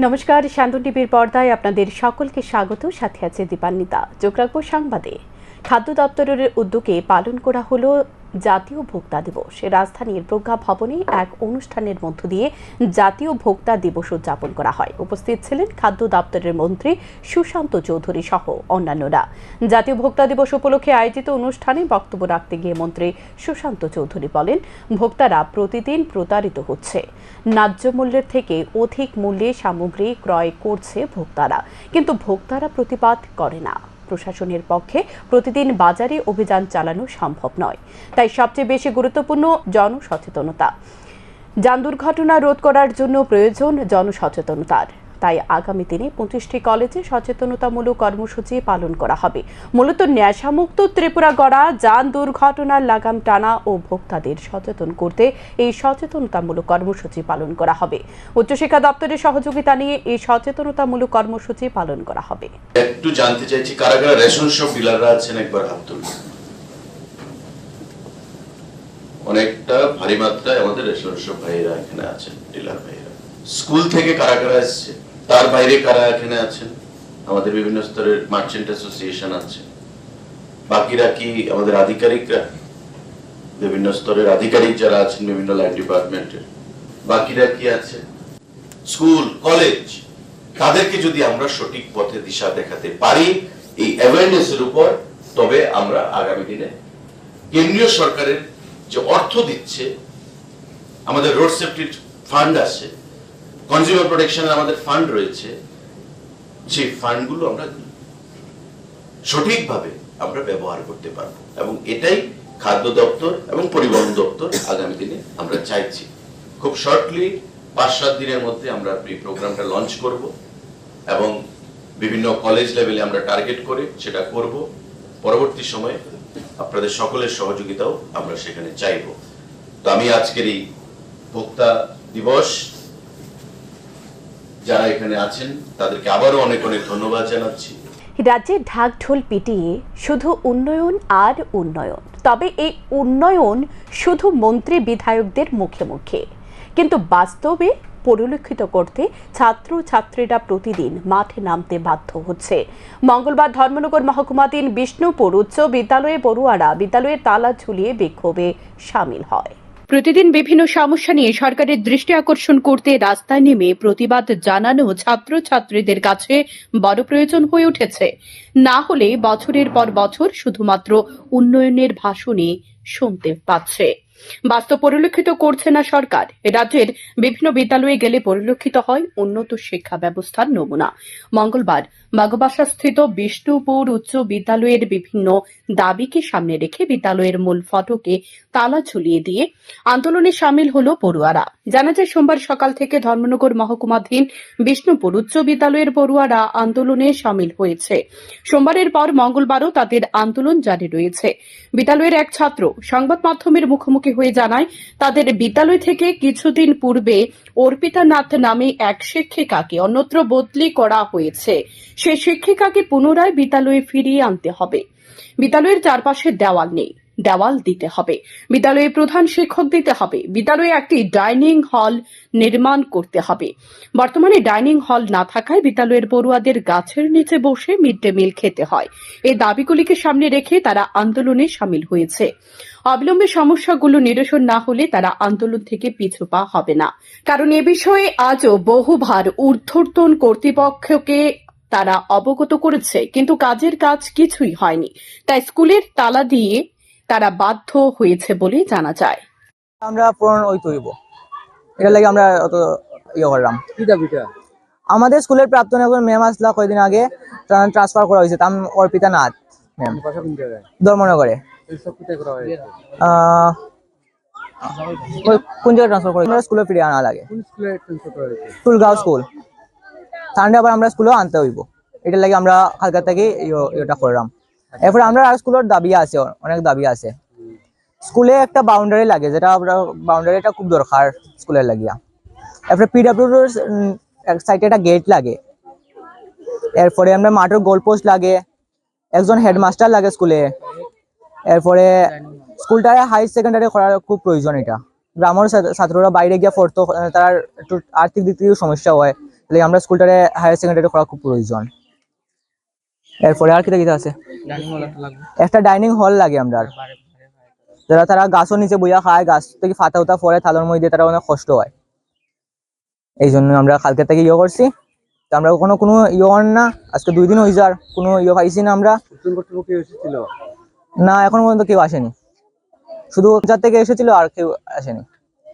নমস্কার, শান্তন টিভির পর্দায় আপনাদের সকলকে স্বাগত। সাথে আছে দীপান্বিতা। চোখ রাখবো সংবাদে। খাদ্য দপ্তরের উদ্যোগে পালন করা হলো জাতীয় ভোক্তা দিবস। রাজধানীর প্রজ্ঞা ভবনে এক অনুষ্ঠানের মধ্য দিয়ে জাতীয় ভোক্তা দিবস উদযাপন করা হয়। উপস্থিত ছিলেন খাদ্য দপ্তরের মন্ত্রী সুশান্ত চৌধুরী সহ অন্যান্যরা। জাতীয় ভোক্তা দিবস উপলক্ষে আয়োজিত অনুষ্ঠানে বক্তব্য রাখতে গিয়ে মন্ত্রী সুশান্ত চৌধুরী বলেন, ভোক্তারা প্রতিদিন প্রতারিত হচ্ছে। ন্যায্য মূল্যের থেকে অধিক মূল্যে সামগ্রী ক্রয় করছে ভোক্তারা, কিন্তু ভোক্তারা প্রতিবাদ করে না। প্রশাসনের পক্ষে প্রতিদিন বাজারে অভিযান চালানো সম্ভব নয়, তাই সবচেয়ে বেশি গুরুত্বপূর্ণ জনসচেতনতা। যান দুর্ঘটনা রোধ করার জন্য প্রয়োজন জনসচেতনতার। তাই আগামী দিনে 25টি কলেজে সচেতনতামূলক কর্মসূচি পালন করা হবে। মূলত নেশামুক্ত ত্রিপুরা গড়া, যান দুর্ঘটনার লাগাম টানা ও ভোক্তাদের সচেতন করতে এই সচেতনতামূলক কর্মসূচি পালন করা হবে। উচ্চশিক্ষা দপ্তরের সহযোগিতা নিয়ে এই সচেতনতামূলক কর্মসূচি পালন করা হবে। একটু জানতে চাইছি, কারা কারা রেশন শপ ডিলাররা আছেন, একবার হাত তুলুন। অনেকটা ভারী মাত্রায় আমাদের রেশন শপ ভাইয়েরা এখানে আছেন, ডিলার ভাইয়েরা। স্কুল থেকে কারা কারা এসছে, তার বাইরে কারা এখানে আছেন, আমাদের বিভিন্ন স্তরের মার্চেন্ট অ্যাসোসিয়েশন আছে। বাকিরা কি আমাদের আধিকারিকরা, বিভিন্ন স্তরের আধিকারিক যারা আছেন বিভিন্ন লাইন ডিপার্টমেন্টের, বাকিরা কি আছে? স্কুল কলেজ, তাদেরকে যদি আমরা সঠিক পথে দিশা দেখাতে পারি এই অ্যাওয়ারনেসের উপর, তবে আমরা আগামী দিনে কেন্দ্রীয় সরকারের যে অর্থ দিচ্ছে, আমাদের রোড সেফটির ফান্ড আছে, কনজিউমার প্রোটেকশনের আমাদের ফান্ড রয়েছে, সেই ফান্ডগুলো আমরা সঠিকভাবে আমরা ব্যবহার করতে পারবো। এবং এটাই খাদ্য দপ্তর এবং পরিবহন দপ্তর আগামী দিনে আমরা চাইছি। খুব শর্টলি 5-7 দিনের মধ্যে আমরা এই প্রোগ্রামটা লঞ্চ করব এবং বিভিন্ন কলেজ লেভেলে আমরা টার্গেট করে সেটা করব। পরবর্তী সময়ে আপনাদের সকলের সহযোগিতাও আমরা সেখানে চাইব। তো আমি আজকের এই ভোক্তা দিবস যারা এখানে আছেন তাদেরকে আবারও অনেক অনেক ধন্যবাদ জানাচ্ছি। রাজ্যে ঢাক ঢোল পিটিয়ে শুধু উন্নয়ন আর উন্নয়ন, তবে এই উন্নয়ন শুধু মন্ত্রী বিধায়কদের মুখে মুখে, কিন্তু বাস্তবে পরিলক্ষিত করতে ছাত্র ছাত্রীরা প্রতিদিন মাঠে নামতে বাধ্য হচ্ছে। মঙ্গলবার ধর্মনগর মহকুমাধীন বিষ্ণুপুর উচ্চ বিদ্যালয়ে পড়ুয়ারা বিদ্যালয়ের তালা ঝুলিয়ে বিক্ষোভে সামিল হয়। প্রতিদিন বিভিন্ন সমস্যা নিয়ে সরকারের দৃষ্টি আকর্ষণ করতে রাস্তায় নেমে প্রতিবাদ জানানো ছাত্রছাত্রীদের কাছে বড় প্রয়োজন হয়ে উঠেছে। না হলে বছরের পর বছর শুধুমাত্র উন্নয়নের ভাষণই শুনতে পাচ্ছে, বাস্তব পরিলক্ষিত করছে না সরকার। রাজ্যের বিভিন্ন বিদ্যালয়ে গেলে পরিলক্ষিত হয় উন্নত শিক্ষা ব্যবস্থার নমুনা। মঙ্গলবার বাগবাসা স্থিত বিষ্ণুপুর উচ্চ বিদ্যালয়ের বিভিন্ন দাবিকে সামনে রেখে বিদ্যালয়ের মূল ফটকে তালা ঝুলিয়ে দিয়ে আন্দোলনে সামিল হল পড়ুয়ারা। জানা যায়, সোমবার সকাল থেকে ধর্মনগর মহকুমাধীন বিষ্ণুপুর উচ্চ বিদ্যালয়ের পড়ুয়ারা আন্দোলনে সামিল হয়েছে। সোমবারের পর মঙ্গলবারও তাদের আন্দোলন জারি রয়েছে। বিদ্যালয়ের এক ছাত্র সংবাদ মাধ্যমের মুখোমুখি হয়ে জানায়, তাদের বিদ্যালয় থেকে কিছুদিন পূর্বে অর্পিতা নাথ নামে এক শিক্ষিকাকে অন্যত্র বদলি করা হয়েছে। সেই শিক্ষিকাকে পুনরায় বিদ্যালয়ে ফিরিয়ে আনতে হবে। বিদ্যালয়ের চারপাশে দেওয়াল নেই, দেওয়াল দিতে হবে। বিদ্যালয়ে প্রধান শিক্ষক দিতে হবে। বিদ্যালয়ে একটি ডাইনিং হল নির্মাণ করতে হবে। বর্তমানে ডাইনিং হল না থাকায় বিদ্যালয়ের পড়ুয়াদের গাছের নিচে বসে মিড ডে মিল খেতে হয়। এই দাবিগুলিকে সামনে রেখে তারা আন্দোলনে সামিল হয়েছে। অবিলম্বে সমস্যাগুলো নিরসন না হলে তারা আন্দোলন থেকে পিছু পা হবে না। কারণ এ বিষয়ে আজও বহুবার ঊর্ধ্বতন কর্তৃপক্ষকে তারা অবগত করেছে, কিন্তু কাজের কাজ কিছুই হয়নি। তাই স্কুলের তালা দিয়ে তারা বাধ্য হয়েছে বলে জানা যায়। আমরা পূরণ ওই তৈব, এটা লাগে আমরা অত ইয়ে করলাম। আমাদের স্কুলের প্রাক্তন একজন ম্যাম আসলা কয়েকদিন আগে, ট্রান্সফার করা হয়েছে। তাম অর্পিতা নাথ ম্যাম, ধর্মনগরে। কোন জায়গায় ট্রান্সফার করে স্কুলে ফিরে আনা লাগে? তুলগাঁও স্কুল। তাহলে আবার আমরা স্কুলেও আনতে হইব, এটা লাগে আমরা হালকা থেকে এটা করলাম। এরপরে আমরা আর স্কুলের দাবি আছে, অনেক দাবি আছে। স্কুলে একটা বাউন্ডারি লাগে, যেটা বাউন্ডারিটা খুব দরকার স্কুলের লাগিয়া। এরপরে পিডাব্লিউর এক সাইডে একটা গেট লাগে। এরপরে আমরা মাঠের গোল পোস্ট লাগে, একজন হেডমাস্টার লাগে স্কুলে। এরপরে স্কুলটা হাই সেকেন্ডারি করার খুব প্রয়োজন। এটা গ্রামের ছাত্ররা বাইরে গিয়ে পড়তো, তার একটু আর্থিক দিক থেকেও সমস্যা হয়। তাহলে আমরা স্কুলটারে হায়ার সেকেন্ডারি করা খুব প্রয়োজন। এরপরে আর কিটা আছে, একটা ডাইনিং হল লাগে আমরা, যারা তারা গাছও নিচে বইয়া খায়, গাছ থেকে ফাতা উতা পরে থালোর মধ্যে, তারা অনেক কষ্ট হয়। এই জন্য আমরা কালকে থেকে করছি, আমরা কোনো না, আজকে 2 দিন হয়ে যার কোনো পাইছি না আমরা। না এখন পর্যন্ত কেউ আসেনি, শুধু যার থেকে এসেছিল আর কেউ আসেনি।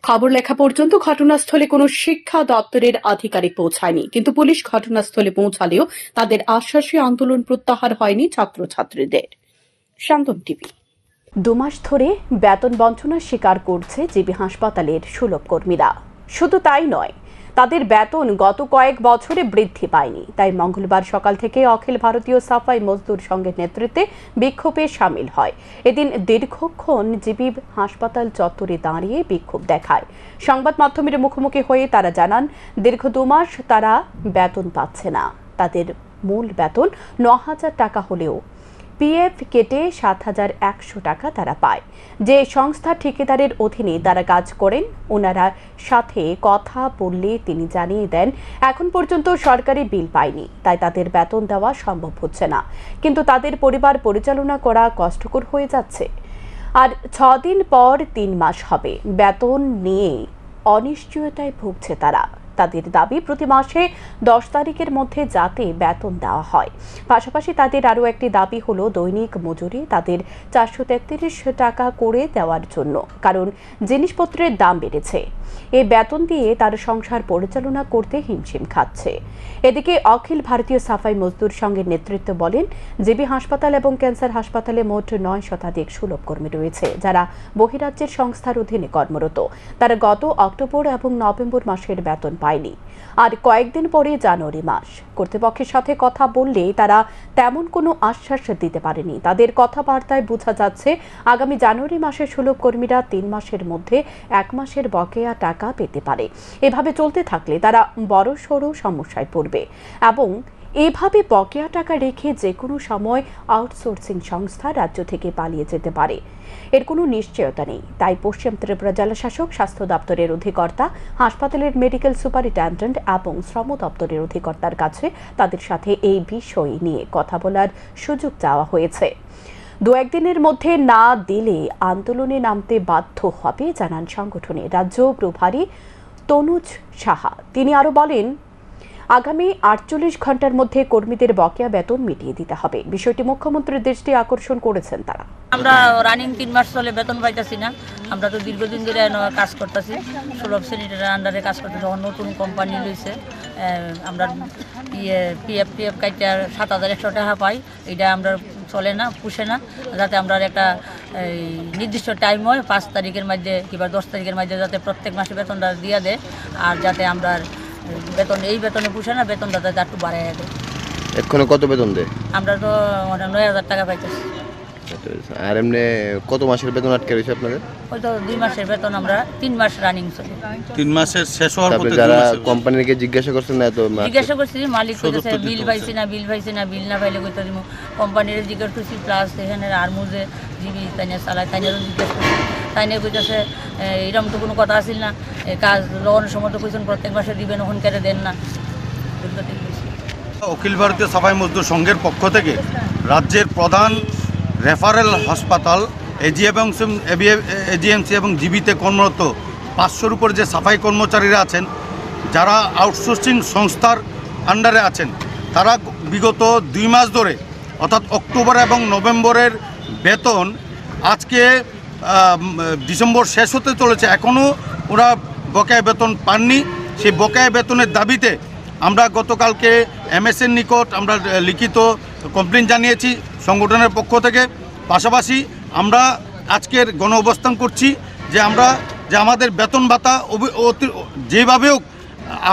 খবর লেখা পর্যন্ত ঘটনাস্থলে কোনো শিক্ষা দপ্তরের আধিকারিক পৌঁছায়নি, কিন্তু পুলিশ ঘটনাস্থলে পৌঁছালেও তাদের আশ্বাসে আন্দোলন প্রত্যাহার হয়নি ছাত্রছাত্রীদের। শান্তন টিভি। 2 মাস ধরে বেতন বঞ্চনার শিকার করছে জিবি হাসপাতালের সুলভ কর্মীরা। শুধু তাই নয়, তাদের বেতন গত কয়েক বছরে বৃদ্ধি পায়নি। তাই মঙ্গলবার সকাল থেকে অখিল ভারতীয় সাফাই মজদুর সংঘের নেতৃত্বে বিক্ষোভে সামিল হয়। এদিন দীর্ঘক্ষণ জিবি হাসপাতাল চত্বরে দাঁড়িয়ে বিক্ষোভ দেখায়। সংবাদ মাধ্যমের মুখোমুখি হয়ে তারা জানান, দীর্ঘ 2 মাস তারা বেতন পাচ্ছে না। তাদের মূল বেতন 9,000 টাকা হলেও পিএফ কেটে 7,100 টাকা তারা পায়। যে সংস্থা ঠিকাদারের অধীনে তারা কাজ করেন, ওনারা সাথে কথা বললে তিনি জানিয়ে দেন এখন পর্যন্ত সরকারি বিল পায়নি, তাই তাদের বেতন দেওয়া সম্ভব হচ্ছে না। কিন্তু তাদের পরিবার পরিচালনা করা কষ্টকর হয়ে যাচ্ছে। আর 6 দিন পর 3 মাস হবে, বেতন নিয়ে অনিশ্চয়তায় ভুগছে তারা। তাদের দাবি প্রতি মাসে 10 তারিখের মধ্যে যাতে বেতন দেওয়া হয়। পাশাপাশি তাদের আরও একটি দাবি হলো দৈনিক মজুরি তাদের 433 টাকা করে দেওয়ার জন্য, কারণ জিনিসপত্রের দাম বেড়েছে। এই বেতন দিয়ে তার সংসার পরিচালনা করতে হিমশিম খাচ্ছে। এদিকে অখিল ভারতীয় সাফাই মজদুর সংঘের নেতৃত্ব বলেন, জিবি হাসপাতাল এবং ক্যান্সার হাসপাতালে মোট 9 শতাধিক সুলভ কর্মী রয়েছে, যারা বহিরাজ্যের সংস্থার অধীনে কর্মরত। তারা গত অক্টোবর এবং নভেম্বর মাসের বেতন পায়নি। আর কয়েকদিন পরে জানুয়ারি মাস। কর্তৃপক্ষের সাথে কথা বললে তারা তেমন কোনো আশ্বাস দিতে পারেনি। তাদের কথাবার্তায় বোঝা যাচ্ছে আগামী জানুয়ারি মাসে সুলভ কর্মীরা 3 মাসের মধ্যে 1 মাসের বকেয়া টাকা পেতে পারে। এভাবে চলতে থাকলে তারা বড়সড় সমস্যায় পড়বে এবং এভাবে বকেয়া টাকা রেখে যে কোনো সময় আউটসোর্সিং সংস্থা রাজ্য থেকে পালিয়ে যেতে পারে, এর কোনো নিশ্চয়তা নেই। তাই পশ্চিম ত্রিপুরা জেলাশাসক, স্বাস্থ্য দপ্তরের অধিকর্তা, হাসপাতালের মেডিকেল সুপারিনটেন্ডেন্ট এবং শ্রম দপ্তরের অধিকর্তার কাছে তাদের সাথে এই বিষয় নিয়ে কথা বলার সুযোগ চাওয়া হয়েছে। 2-1 দিনের মধ্যে না দিলে আন্দোলনে নামতে বাধ্য হবে জানান সংগঠনের রাজ্য প্রভারী তনুজ সাহা। তিনি আরও বলেন, আগামী 48 ঘন্টার মধ্যে কর্মীদের বকেয়া বেতন মিটিয়ে দিতে হবে। বিষয়টি মুখ্যমন্ত্রীর দৃষ্টি আকর্ষণ করেছেন তারা। আমরা রানিং 3 মাস চলে বেতন পাইতেছি না। আমরা তো দীর্ঘদিন ধরে কাজ করতেছি, সুলভ শ্রেণীর আন্ডারে কাজ করতেছি। যখন নতুন কোম্পানি লইছে, আমরা পিএফ কাইটা 7,100 টাকা পাই। এটা আমরা চলে না, পুষে না। যাতে আমরা একটা নির্দিষ্ট টাইম হয় 5 তারিখের মধ্যে কিংবা 10 তারিখের মধ্যে যাতে প্রত্যেক মাসে বেতনটা দিয়ে দেয়। আর যাতে আমরা বেতন এই বেতনে পুষে না, বেতনটা যাতে একটু বাড়াই দেয়। এক্ষণে কত বেতন দেয়? আমরা তো 9,000 টাকা পাইতেছি। আর এমনি কত মাসের বেতন আটকে রয়েছে আপনাদের? হয়তো 2 মাসের বেতন আমরা 3 মাস রানিং চলে। 3 মাসের শেষ হওয়ার পরে যারা কোম্পানিকে জিজ্ঞাসা করছেন না তো? জিজ্ঞাসা করছি, মালিক কইতেছে বিল পাইছি না, বিল না পাইলে কইতে দিব। কোম্পানির জিজ্ঞাসা করছি, প্লাস এখানে আরমুজে জিবি তাইনে চালায়, তাইনেরও জিজ্ঞাসা করছি। তাইনে কইতেছে এরকম তো কোনো কথা আসিল না, কাজ লোনের সময় তো কইছেন প্রত্যেক মাসে দিবেন, ওখান কেটে দেন না। অখিল ভারতীয় সাফাই মজদুর সংঘের পক্ষ থেকে রাজ্যের প্রধান রেফারেল হাসপাতাল এজিএমসি এবং জিবিতে কর্মরত 500-র উপর যে সাফাই কর্মচারীরা আছেন, যারা আউটসোর্সিং সংস্থার আন্ডারে আছেন, তারা বিগত 2 মাস ধরে অর্থাৎ অক্টোবর এবং নভেম্বরের বেতন আজকে ডিসেম্বর শেষ হতে চলেছে, এখনও ওরা বকেয়া বেতন পাননি। সেই বকেয়া বেতনের দাবিতে আমরা গতকালকে এমএসএর নিকট আমরা লিখিত কমপ্লেন জানিয়েছি সংগঠনের পক্ষ থেকে। পাশাপাশি আমরা আজকের গণ অবস্থান করছি যে আমাদের বেতন ভাতা যেভাবে হোক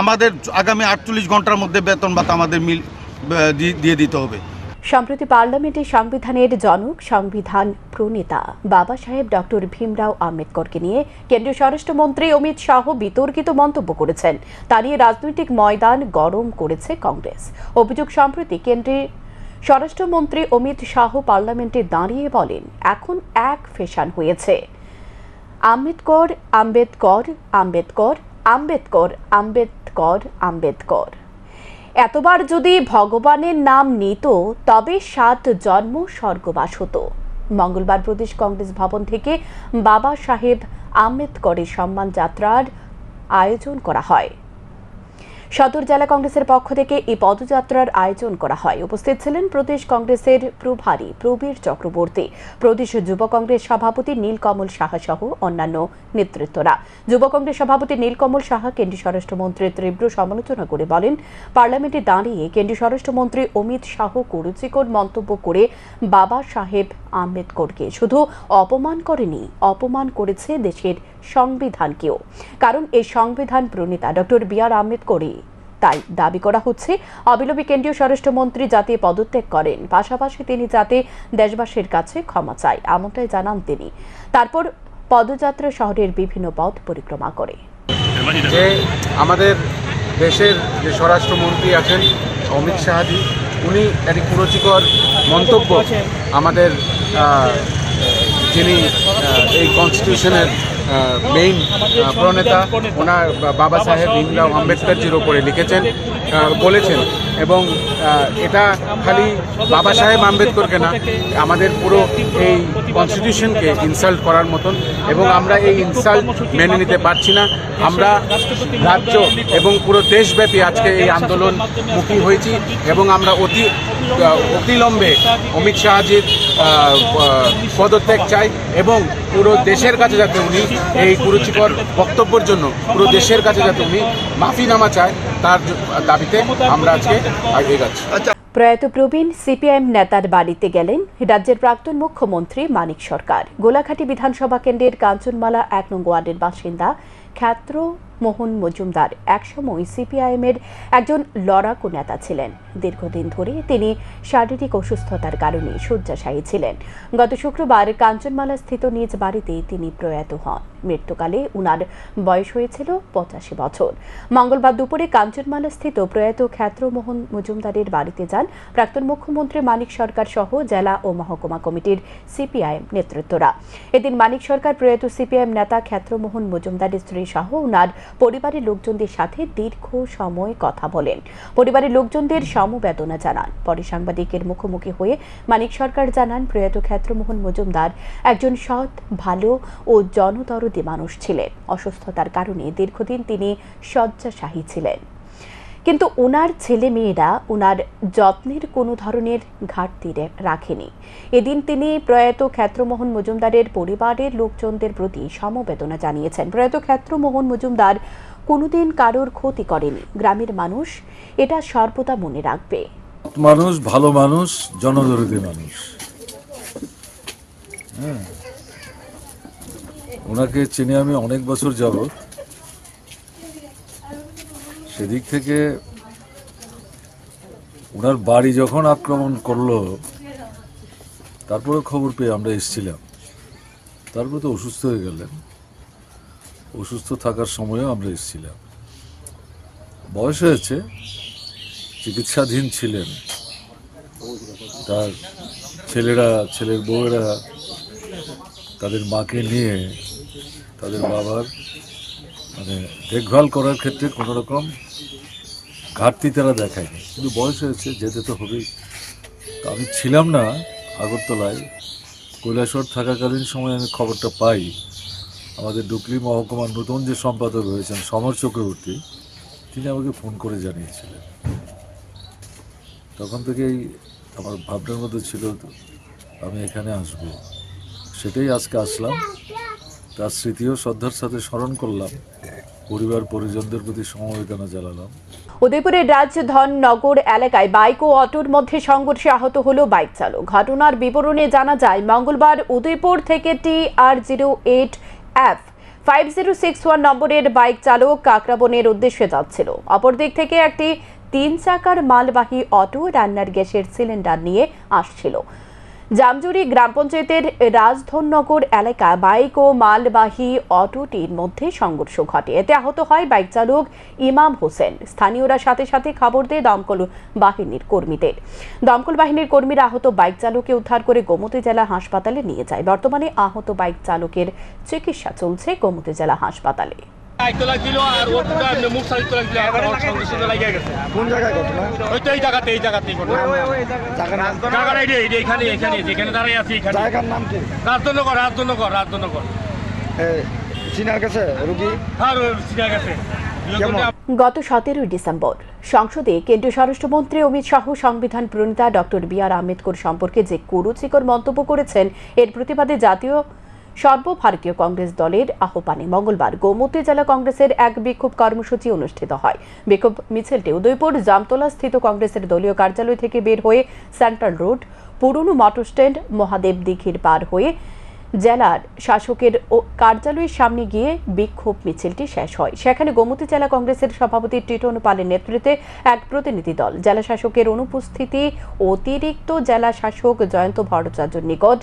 আমাদের আগামী 48 ঘন্টার মধ্যে বেতন ভাতা আমাদের দিয়ে দিতে হবে। সম্প্রতি পার্লামেন্টে সংবিধানের জনক, সংবিধান প্রণেতা বাবা সাহেব ডক্টর ভীমরাও আম্বেদকরকে নিয়ে কেন্দ্রীয় স্বরাষ্ট্রমন্ত্রী অমিত শাহ বিতর্কিত মন্তব্য করেছেন। তা নিয়ে রাজনৈতিক ময়দান গরম করেছে কংগ্রেস। অভিযোগ, সম্প্রতি কেন্দ্রীয় স্বরাষ্ট্রমন্ত্রী অমিত শাহ পার্লামেন্টে দাঁড়িয়ে বলেন, এখন এক ফ্যাশন হয়েছে, আম্বেদকর আম্বেদকর আম্বেদকর আম্বেদকর আম্বেদকর আম্বেদকর। এতবার যদি ভগবানের নাম নিত তবে 7 জন্ম স্বর্গবাস হতো। মঙ্গলবার প্রদেশ কংগ্রেস ভবন থেকে বাবা সাহেব আম্বেদকরের সম্মান যাত্রার আয়োজন করা হয়। সদর জেলা কংগ্রেসের পক্ষ থেকে এই পদযাত্রার আয়োজন করা হয়। উপস্থিত ছিলেন প্রদেশ কংগ্রেসের প্রভারী প্রবীর চক্রবর্তী, প্রদেশ যুব কংগ্রেস সভাপতি নীলকমল সাহা সহ অন্যান্য নেতৃত্বরা। যুব কংগ্রেস সভাপতি নীলকমল সাহা কেন্দ্রীয় স্বরাষ্ট্রমন্ত্রীর তীব্র সমালোচনা করে বলেন, পার্লামেন্টে দাঁড়িয়ে কেন্দ্রীয় স্বরাষ্ট্রমন্ত্রী অমিত শাহ কুরুচিকর মন্তব্য করে বাবা সাহেব আম্বেদকরকে শুধু অপমান করেনি, অপমান করেছে দেশের সংবিধানকেও। কারণ এই সংবিধান প্রণেতা ডক্টর বি.আর. আম্বেদকরই। তাই দাবি করা হচ্ছে অবিলম্বে কেন্দ্রীয় স্বরাষ্ট্রমন্ত্রী যাতে পদত্যাগ করেন, পাশাপাশি তিনি যাতে দেশবাসীর কাছে ক্ষমা চায়, এমনটাই জানান তিনি। তারপর পদযাত্রা শহরের বিভিন্ন পথ পরিক্রমা করে। যে আমাদের দেশের যে স্বরাষ্ট্রমন্ত্রী আছেন অমিত শাহজি, উনি একটি কুরুচিকর মন্তব্য আমাদের যিনি এই কনস্টিটিউশনের মেইন প্রণেতা ওনার বাবা সাহেব ভীমরাও আম্বেদকরজির ওপরে লিখেছেন, বলেছেন। এবং এটা খালি বাবা সাহেব আম্বেদকরকে না, আমাদের পুরো এই কনস্টিটিউশনকে ইনসাল্ট করার মতন, এবং আমরা এই ইনসাল্ট মেনে নিতে পারছি না। আমরা রাজ্য এবং পুরো দেশব্যাপী আজকে এই আন্দোলনমুখী হয়েছি এবং আমরা অতিলম্বে অমিত শাহজির পদত্যাগ চাই এবং পুরো দেশের কাছে যাতে উনি এই কুরুচিকর বক্তব্যের জন্য পুরো দেশের কাছে যাতে উনি মাফিনামা চায়, তার দাবিতে আমরা আজকে এগোচ্ছি। প্রয়াত প্রবীণ সিপিআইএম নেতার বাড়িতে গেলেন রাজ্যের প্রাক্তন মুখ্যমন্ত্রী মানিক সরকার। গোলাঘাটি বিধানসভা কেন্দ্রের কাঞ্চনমালা 1 নং ওয়ার্ডের বাসিন্দা ক্ষেত্র মোহন মজুমদার একসময় সিপিআইএমের একজন লড়াকু নেতা ছিলেন। দীর্ঘদিন ধরে তিনি শারীরিক অসুস্থতার কারণে শয্যাশায়ী ছিলেন। গত শুক্রবার কাঞ্চনমালা স্থিত নিজ বাড়িতে তিনি প্রয়াত হন। মৃত্যুকালে উনার বয়স হয়েছিল 85 বছর। মঙ্গলবার দুপুরে কাঞ্চনমালা স্থিত প্রয়াত ক্ষেত্রমোহন মজুমদারের বাড়িতে যান প্রাক্তন মুখ্যমন্ত্রী মানিক সরকার সহ জেলা ও মহকুমা কমিটির সিপিআইএম নেতৃত্বরা। এদিন মানিক সরকার প্রয়াত সিপিআইএম নেতা ক্ষেত্রমোহন মজুমদারের স্ত্রী সহ উনার পরিবারের লোকজনদের সাথে দীর্ঘ সময় কথা বলেন। পরিবারের লোকজনদের সমবেদনা জানান। পরে সাংবাদিকের মুখোমুখি হয়ে মানিক সরকার জানান, প্রয়াত ক্ষেত্রমোহন মজুমদার একজন সৎ, ভালো ও জনদরদী মানুষ ছিলেন। অসুস্থতার কারণে দীর্ঘদিন তিনি শয্যাশায়ী ছিলেন, কিন্তু ওনার ছেলে মেয়েরা ওনার যত্নের কোনো ধরনের ঘাটতি রাখেনি। এদিন তিনি প্রয়াত ক্ষেত্রমোহন মজুমদারের পরিবারের লোকজনদের প্রতি সমবেদনা জানিয়েছেন। প্রয়াত ক্ষেত্রমোহন মজুমদার কোনোদিন কারোর ক্ষতি করেনি। গ্রামের মানুষ এটা সর্বদা মনে রাখবে। মানুষ, ভালো মানুষ, জনদরদী মানুষ। হ্যাঁ, ওনাকে চিনি আমি অনেক বছর যাবত। সেদিক থেকে ওনার বাড়ি যখন আক্রমণ করলো, তারপরে খবর পেয়ে আমরা এসেছিলাম। তারপরে তো অসুস্থ হয়ে গেলেন। অসুস্থ থাকার সময়ও আমরা এসেছিলাম। বয়স হয়েছে, চিকিৎসাধীন ছিলেন। তার ছেলের বউয়েরা তাদের মাকে নিয়ে তাদের বাবার দেখভাল করার ক্ষেত্রে কোনো রকম ঘাটতি তারা দেখায়নি। কিন্তু বয়স হয়েছে, যেতে তো হবেই। তো আমি ছিলাম না আগরতলায়। কৈলাসহর থাকাকালীন সময় আমি খবরটা পাই। আমাদের ডুকলি মহকুমার নতুন যে সম্পাদক হয়েছেন সমর চক্রবর্তী, তিনি আমাকে ফোন করে জানিয়েছিলেন। তখন থেকেই আমার ভাবনার মধ্যে ছিল আমি এখানে আসব। সেটাই আজকে আসলাম। তার স্মৃতিও শ্রদ্ধার সাথে স্মরণ করলাম, পরিবার পরিজনদের প্রতি সমবেদনা জানালাম। উদয়পুরের রাজধননগর এলাকায় বাইক ও অটোর মধ্যে সংঘর্ষে আহত হলো বাইক চালক। ঘটনার বিবরণে জানা যায়, মঙ্গলবার উদয়পুর থেকে TR08F 5061 নম্বরের বাইক চালক কাকরাবনের উদ্দেশ্যে যাচ্ছিল। অপরদিক থেকে একটি 3 চাকার মালবাহী অটো রান্নার গ্যাসের সিলিন্ডার নিয়ে আসছিল। জামজুরি গ্রাম পঞ্চায়েতের রাজধননগর এলাকা বাইক ও মালবাহী অটোটির মধ্যে সংঘর্ষ ঘটে। এতে আহত হয় বাইক চালক ইমাম হোসেন। স্থানীয়রা সাথে সাথে খবর দেয় দমকল বাহিনীর কর্মীদের। দমকল বাহিনীর কর্মীরা আহত বাইক চালককে উদ্ধার করে গোমতী জেলা হাসপাতালে নিয়ে যায়। বর্তমানে আহত বাইক চালকের চিকিৎসা চলছে গোমতী জেলা হাসপাতালে। দায়িত্ব লাগছিল আর ওর পুরো এমনি মুখ সাহিত্য লাগছিল আমার সঙ্গে সঙ্গে লাগিয়ে গেছে। কোন জায়গায় ঘটনা? ওই তো এই জায়গাতেই ঘটনা। জায়গাটা এইখানে যেখানে দাঁড়িয়ে আছি এখানে। জায়গার নাম কি? রাজনগর। চিনার কাছে রুগী? আর চিনা গেছে। গত 17 ডিসেম্বর সংসদে কেন্দ্রীয় স্বরাষ্ট্রমন্ত্রী অমিত শাহ সংবিধান প্রণেতা ডক্টর বি.আর. আম্বেদকর সম্পর্কে যে কুরুচিকর মন্তব্য করেছেন এর প্রতিবাদে জাতীয় সর্বভারতীয় কংগ্রেস দলের আহ্বানে মঙ্গলবার গোমতী জেলা কংগ্রেসের এক বিক্ষোভ কর্মসূচি অনুষ্ঠিত হয়। বিক্ষোভ মিছিলটি উদয়পুর জামতলা স্থিত কংগ্রেসের দলীয় কার্যালয় থেকে বের হয়ে সেন্ট্রাল রোড, পুরনো মোটর স্ট্যান্ড, মহাদেব দিঘির পার হয়ে জেলার শাসকের কার্যালয়ের সামনে গিয়ে বিক্ষোভ মিছিলটি শেষ হয়। সেখানে গোমতী জেলা কংগ্রেসের সভাপতি টিটন পালের নেতৃত্বে এক প্রতিনিধি দল জেলা শাসকের অনুপস্থিতি অতিরিক্ত জেলা শাসক জয়ন্ত ভট্টাচার্যের নিকট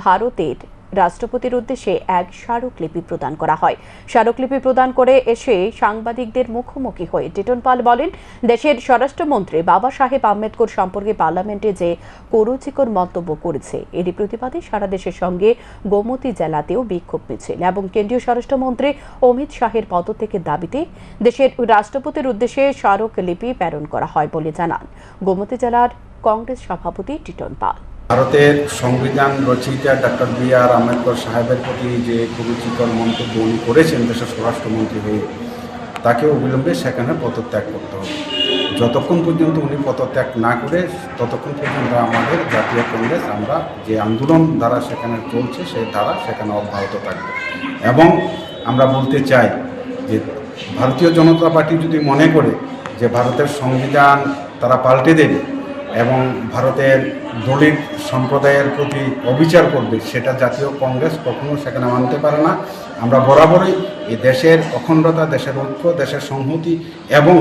ভারতের রাষ্ট্রপতির উদ্দেশ্যে এক স্মারকলিপি প্রদান করা হয়। স্মারকলিপি প্রদান করে এসে সাংবাদিকদের মুখোমুখি হয়ে টিটন পাল বলেন, দেশের স্বরাষ্ট্রমন্ত্রী বাবা সাহেব আম্বেদকর সম্পর্কে পার্লামেন্টে যে কুরুচিকর মন্তব্য করেছে এরই প্রতিবাদে সারা দেশের সঙ্গে গোমতী জেলাতেও বিক্ষোভ মিছিল এবং কেন্দ্রীয় স্বরাষ্ট্রমন্ত্রী অমিত শাহের পদত্যাগের দাবিতে দেশের রাষ্ট্রপতির উদ্দেশ্যে স্মারকলিপি প্রেরণ করা হয় বলে জানান গোমতী জেলার কংগ্রেস সভাপতি টিটন পাল। ভারতের সংবিধান রচয়িতা ডক্টর বি.আর. আম্বেদকর সাহেবের প্রতি যে কুরুচিকর মন্তব্য উনি করেছেন দেশের স্বরাষ্ট্রমন্ত্রী হয়ে, তাকে অবিলম্বে সেখানে পদত্যাগ করতে হবে। যতক্ষণ পর্যন্ত উনি পদত্যাগ না করে ততক্ষণ পর্যন্ত আমাদের জাতীয় কংগ্রেস আমরা যে আন্দোলন দ্বারা সেখানে চলছে সেই দ্বারা সেখানে অব্যাহত থাকবে। এবং আমরা বলতে চাই যে ভারতীয় জনতা পার্টি যদি মনে করে যে ভারতের সংবিধান তারা পাল্টে দেবে এবং ভারতের দলিত সম্প্রদায়ের প্রতি অবিচার করবে, সেটা জাতীয় কংগ্রেস কখনো সেখানে মানতে পারে না। আমরা বরাবরই এই দেশের অখণ্ডতা, দেশের ঐক্য, দেশের সংহতি এবং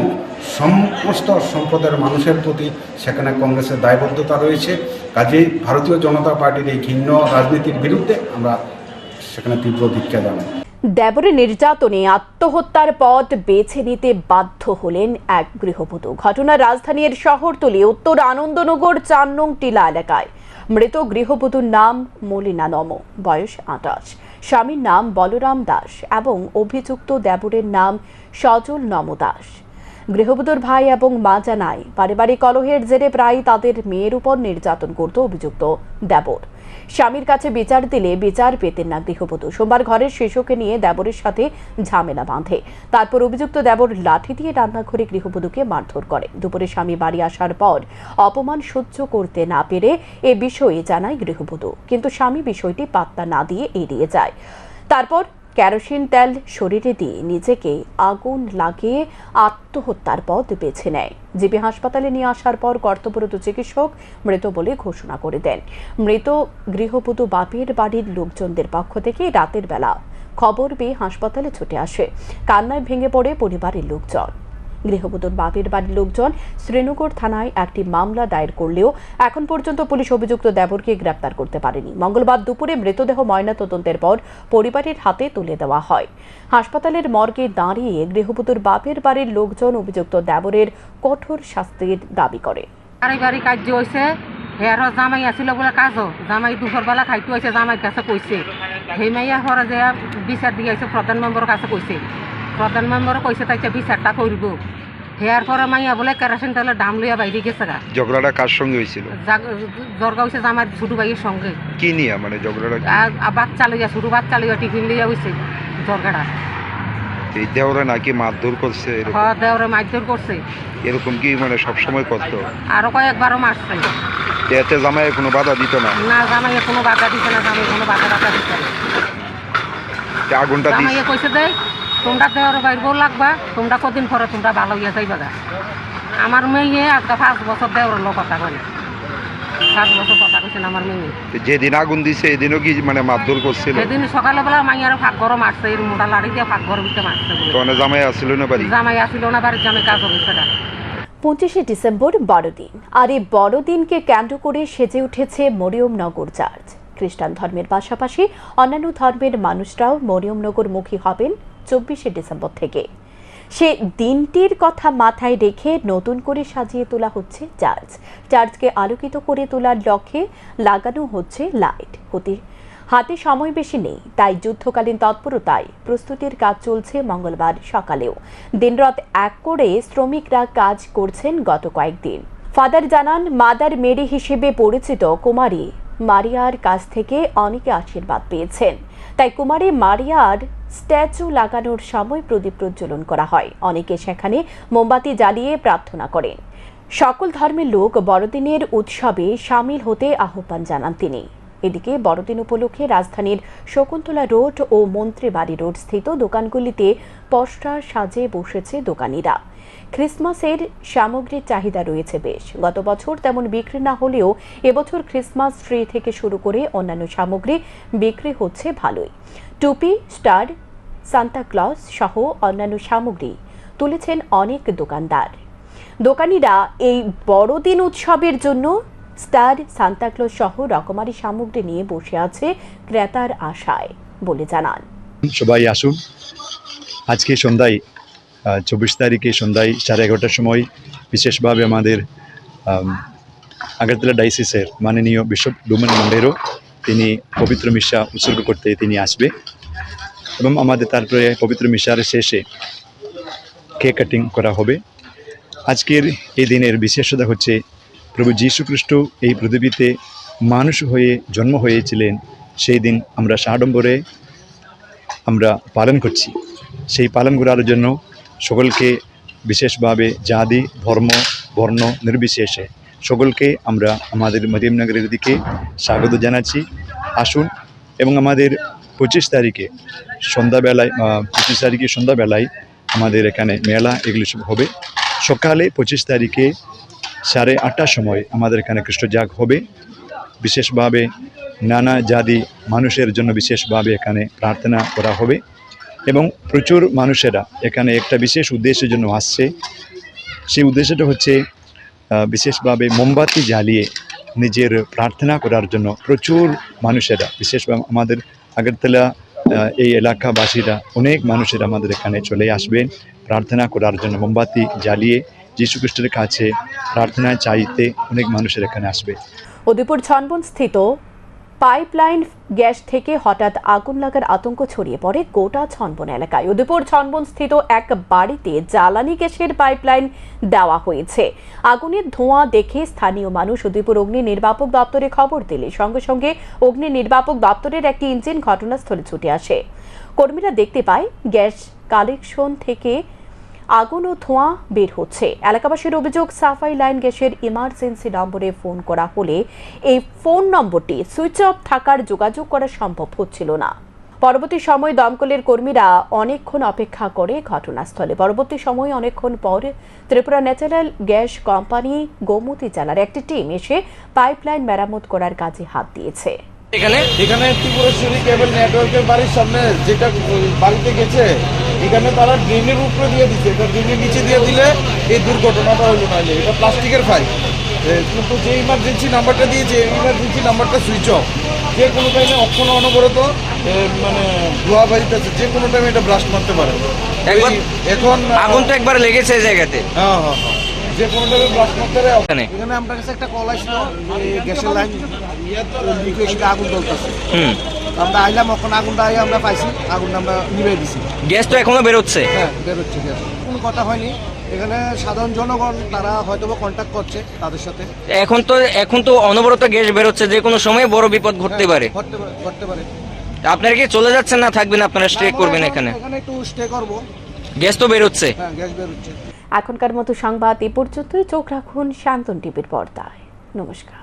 সমস্ত সম্প্রদায়ের মানুষের প্রতি সেখানে কংগ্রেসের দায়বদ্ধতা রয়েছে। কাজেই ভারতীয় জনতা পার্টির এই ঘৃণ্য রাজনীতির বিরুদ্ধে আমরা সেখানে তীব্র ধিক্কার জানাই। দেবরে নির্যাতনে আত্মহত্যার পথ বেছে নিতে বাধ্য হলেন এক গৃহবধূ। ঘটনা রাজধানীর শহরতলি উত্তর আনন্দনগর 4 নং টিলা এলাকায়। মৃত গৃহবধূর নাম মলিনা নম, বয়স 28, স্বামীর নাম বলরাম দাস এবং অভিযুক্ত দেবরের নাম সজল নম দাস। গৃহবধূর ভাই এবং মা জানায়, পারিবারিক কলহের জেরে প্রায় তাদের মেয়ের উপর নির্যাতন করত অভিযুক্ত দেবর। স্বামীর কাছে বিচার দিলে বিচার পেতেন না গৃহবধূ। সোমবার ঘরের শিশুকে নিয়ে দেবরের সাথে ঝামেলা বাঁধে। তারপর অভিযুক্ত দেবর লাঠি দিয়ে রান্নাঘরে গৃহবধূকে মারধর করে। দুপুরে স্বামী বাড়ি আসার পর অপমান সহ্য করতে না পেরে এ বিষয়ে জানায় গৃহবধূ, কিন্তু স্বামী বিষয়টি পাত্তা না দিয়ে এড়িয়ে যায়। তারপর কেরোসিন তেল শরীরে দিয়ে নিজেকে আগুন লাগিয়ে আত্মহত্যার পথ বেছে নেয়। জিবি হাসপাতালে নিয়ে আসার পর কর্তব্যরত চিকিৎসক মৃত বলে ঘোষণা করে দেন। মৃত গৃহবধূ বাপের বাড়ির লোকজনদের পক্ষ থেকে রাতের বেলা খবর পেয়ে হাসপাতালে ছুটে আসে। কান্নায় ভেঙে পড়ে পরিবারের লোকজন। গৃহবধূর বাপের বাড়ির লোকজন শ্রীনগর থানায় একটি মামলা দায়ের করলেও এখন পর্যন্ত পুলিশ অভিযুক্ত দেবরকে গ্রেপ্তার করতে পারেনি। মঙ্গলবার দুপুরে মৃতদেহ ময়নাতদন্তের পর পরিবারের হাতে তুলে দেওয়া হয়। হাসপাতালের মর্গে দাঁড়িয়ে গৃহবধূর বাপের বাড়ির লোকজন অভিযুক্ত দেবরের কঠোর শাস্তির দাবি করে। পারিবারিক কার্য হয়েছে, হেয়ার জামাই আসিল বলে কাজও জামাই দুপুরবেলা খাইতে হয়েছে, জামাইয়ের কাছে কইছে সেই মাইয়া হরে যে বিচার দিয়ে আইছে প্রধান মেম্বরের কাছে কইছে, প্রধান মেম্বরে কইছে তাইছে বিচারটা করব। হেয়ার পরে মাইয়া বলে কেরোসিন তেলের দাম লইয়া বাইরে গেছে। ঝগড়াটা কার সঙ্গে হয়েছিল? ঝগড়া হয়েছে জামাই ছোট ভাইয়ের সঙ্গে। কি নিয়ে মানে ঝগড়াটা? বাচ্চা লইয়া, ছোট বাচ্চা লইয়া টিফিন লইয়া হয়েছে ঝগড়া। এই দেওরে নাকি মারধর করছে? দেওরে মারধর করছে। এরকম কি মানে সবসময় করতো? আরো কয়েকবারও মারছে। এতে জামাইয়ে কোনো বাধা দিত না? না, জামাইয়ে কোনো বাধা দিতে না, জামাই কোনো বাধা দিতে না। আগুনটা জামাইয়ে কইছে দেয় তোমরা দেওয়ার বাইর বউ লাগবা, তোমরা কদিন পরে তোমরা ভালো হইয়া যাইবা। আমার মেয়ে আজকে 5 বছর দেওয়ার লোক কথা বলে, 5 বছর কথা কইছেন আমার মেয়ে। যেদিন আগুন দিছে এদিনও কি মানে মারধর করছিল? সেদিন সকালবেলা মাইয়ার ফাঁক ঘর মারছে, এর মোটা লাড়ি দিয়ে ফাঁক ঘর ভিতরে মারছে। তোনে জামাই আসিল না বাড়ি? জামাই আসিল না বাড়ি, জামাই কাজ হয়েছে। 25শে ডিসেম্বর বড়দিন, আর এই বড়দিনকে কেন্দ্র করে সেজে উঠেছে মরিয়মনগর চার্চ। খ্রিস্টান ধর্মের পাশাপাশি অন্যান্য ধর্মের মানুষরাও মরিয়মনগর মুখী হবেন 24শে ডিসেম্বর থেকে। সে দিনটির কথা মাথায় রেখে নতুন করে সাজিয়ে তোলা হচ্ছে চার্চকে আলোকিত করে তোলার লক্ষ্যে লাগানো হচ্ছে লাইট। হাতে সময় বেশি নেই, তাই যুদ্ধকালীন তৎপরতায় প্রস্তুতির কাজ চলছে। মঙ্গলবার সকালেও দিনরাত এক করে শ্রমিকরা কাজ করছেন গত কয়েকদিন। ফাদার জানান, মাদার মেরি হিসেবে পরিচিত কুমারী মারিয়ার কাছ থেকে অনেকে আশীর্বাদ পেয়েছেন, তাই কুমারী মারিয়ার স্ট্যাচু লাগানোর সময় প্রদীপ প্রজ্বলন করা হয়। অনেকে সেখানে মোমবাতি জ্বালিয়ে প্রার্থনা করেন। সকল ধর্মের লোক বড়দিনের উৎসবে সামিল হতে আহ্বান জানান তিনি। এদিকে বড়দিন উপলক্ষে রাজধানীর শকুন্তলা রোড ও মন্ত্রীবাড়ি রোড স্থিত দোকানগুলিতে পোস্টার সাজে বসেছে দোকানিরা। ক্রিসমাসের সামগ্রীর চাহিদা রয়েছে বেশ। গত বছর তেমন বিক্রি না হলেও এবছর ক্রিসমাস ট্রি থেকে শুরু করে অন্যান্য সামগ্রী বিক্রি হচ্ছে ভালোই। টুপি, স্টার, সান্তাক্লজ সহ অন্যান্য সামগ্রী তুলেছেন অনেক দোকানদার। দোকানিরা এই বড়দিন উৎসবের জন্য স্টার, সান্তাক্লজ সহ রকমারি সামগ্রী নিয়ে বসে আছে ক্রেতার আশায় বলে জানান। সবাই আসুন। আজকে সন্ধ্যায় 24 তারিখে সন্ধ্যায় 11:30টার সময় বিশেষভাবে আমাদের আগরতলা ডাইসিসের মাননীয় বিশপ ডোমেন মন্ডেরো তিনি পবিত্র মিশা উৎসর্গ করতে তিনি আসবে এবং আমাদের তারপরে পবিত্র মিশার শেষে কেক কাটিং করা হবে। আজকের এই দিনের বিশেষতা হচ্ছে প্রভু যীশু খ্রিস্ট এই পৃথিবীতে মানুষ হয়ে জন্ম হয়েছিলেন, সেই দিন আমরা সাড়ম্বরে আমরা পালন করছি। সেই পালন করার জন্য সকলকে বিশেষভাবে জাতি, ধর্ম, বর্ণ নির্বিশেষে সকলকে আমরা আমাদের মদিমনগরের দিকে স্বাগত জানাচ্ছি। আসুন এবং আমাদের 25 তারিখে সন্ধ্যাবেলায় আমাদের এখানে মেলা এগুলো সব হবে। সকালে 25 তারিখে 8:30টার সময় আমাদের এখানে খ্রিস্টজাগ হবে। বিশেষভাবে নানা জাতি মানুষের জন্য বিশেষভাবে এখানে প্রার্থনা করা হবে এবং প্রচুর মানুষেরা এখানে একটা বিশেষ উদ্দেশ্যের জন্য আসছে। সেই উদ্দেশ্যটা হচ্ছে বিশেষভাবে মোমবাতি জ্বালিয়ে নিজের প্রার্থনা করার জন্য প্রচুর মানুষেরা, বিশেষভাবে আমাদের আগরতলা এই এলাকাবাসীরা অনেক মানুষেরা আমাদের এখানে চলে আসবেন প্রার্থনা করার জন্য। মোমবাতি জ্বালিয়ে যীশু খ্রিস্টের কাছে প্রার্থনা চাইতে অনেক মানুষের এখানে আসবে। উদয়পুর ছনবন স্থিত পাইপলাইন গ্যাস থেকে হঠাৎ আগুন লাগার আতঙ্ক ছড়িয়ে পড়ে গোটা ছনবন এলাকায়। উদয়পুর ছনবন স্থিত এক বাড়িতে জ্বালানি গ্যাসের পাইপলাইন দেওয়া হয়েছে। আগুনের ধোঁয়া দেখে স্থানীয় মানুষ উদয়পুর অগ্নি নির্বাপক দপ্তরে খবর দিলে সঙ্গে সঙ্গে অগ্নি নির্বাপক দপ্তরের একটি ইঞ্জিন ঘটনাস্থলে ছুটে আসে। কর্মীরা দেখতে পায় গ্যাস কানেকশন থেকে আগুন ও ধোঁয়া বের হচ্ছে। এলাকাবাসীর অভিযোগ, সাফাই লাইন গ্যাসের ইমার্জেন্সি নম্বরে ফোন করা হলে এই ফোন নম্বরটি সুইচ অফ থাকার যোগাযোগ করা সম্ভব হচ্ছিল না। পরবর্তী সময় দমকলের কর্মীরা অনেকক্ষণ অপেক্ষা করে ঘটনাস্থলে। পরবর্তী সময় অনেকক্ষণ পর Tripura natural gas company Gomati জেলার একটি টিম এসে পাইপলাইন মেরামত করার কাজে হাত দিয়েছে। এখানে ত্রিপুরেশ্বরী কেবল নেটওয়ার্কের বাড়ির সামনে যেটা বাড়িতে গেছে, এখানে তারা ড্রেনের উপরে দিয়ে দিচ্ছে, এটা ড্রেনের নিচে দিয়ে দিলে এই দুর্ঘটনাটা হলো। নাহলে এটা প্লাস্টিকের পাইপ, কিন্তু যে ইমার্জেন্সি নাম্বারটা দিয়েছে এই ইমার্জেন্সি নাম্বারটা সুইচ অফ। যে কোনো টাইমে অক্ষণ অনবরত মানে ধোয়া বাড়িতেছে, যে কোনো টাইমে এটা ব্লাস্ট মারতে পারে। এখন আগুন তো একবার লেগেছে এই জায়গাতে। হ্যাঁ, যে কোনো টাইমে ব্লাস্ট মারতে পারে। এখানে আমার কাছে একটা কল আসলো, গ্যাসের লাইন লিকুইড আগুন জ্বলতেছে। আমরা আইলাম, ওখানে আগুনটা আমরা পাইছি, আগুনটা আমরা নিভে দিছি। গ্যাস তো এখনো বেরোচ্ছে? হ্যাঁ, বেরোচ্ছে গ্যাস। কোনো কথা হয়নি, এখানে সাধারণ জনগণ তারা হয়তো কন্ট্যাক্ট করছে তাদের সাথে। এখন তো অনবরত গ্যাস বেরোচ্ছে, যে কোনো সময় বড় বিপদ ঘটতে পারে। ঘটতে পারে। আপনারা কি চলে যাচ্ছেন না থাকবেন? আপনারা স্টে করবেন এখানে? এখানে একটু স্টে করব। গ্যাস তো বেরোচ্ছে। হ্যাঁ, গ্যাস বেরোচ্ছে। এখনকার মতো সংবাদ এ পর্যন্তই। চোখ রাখুন শান্তন টিভির পর্দায়। নমস্কার।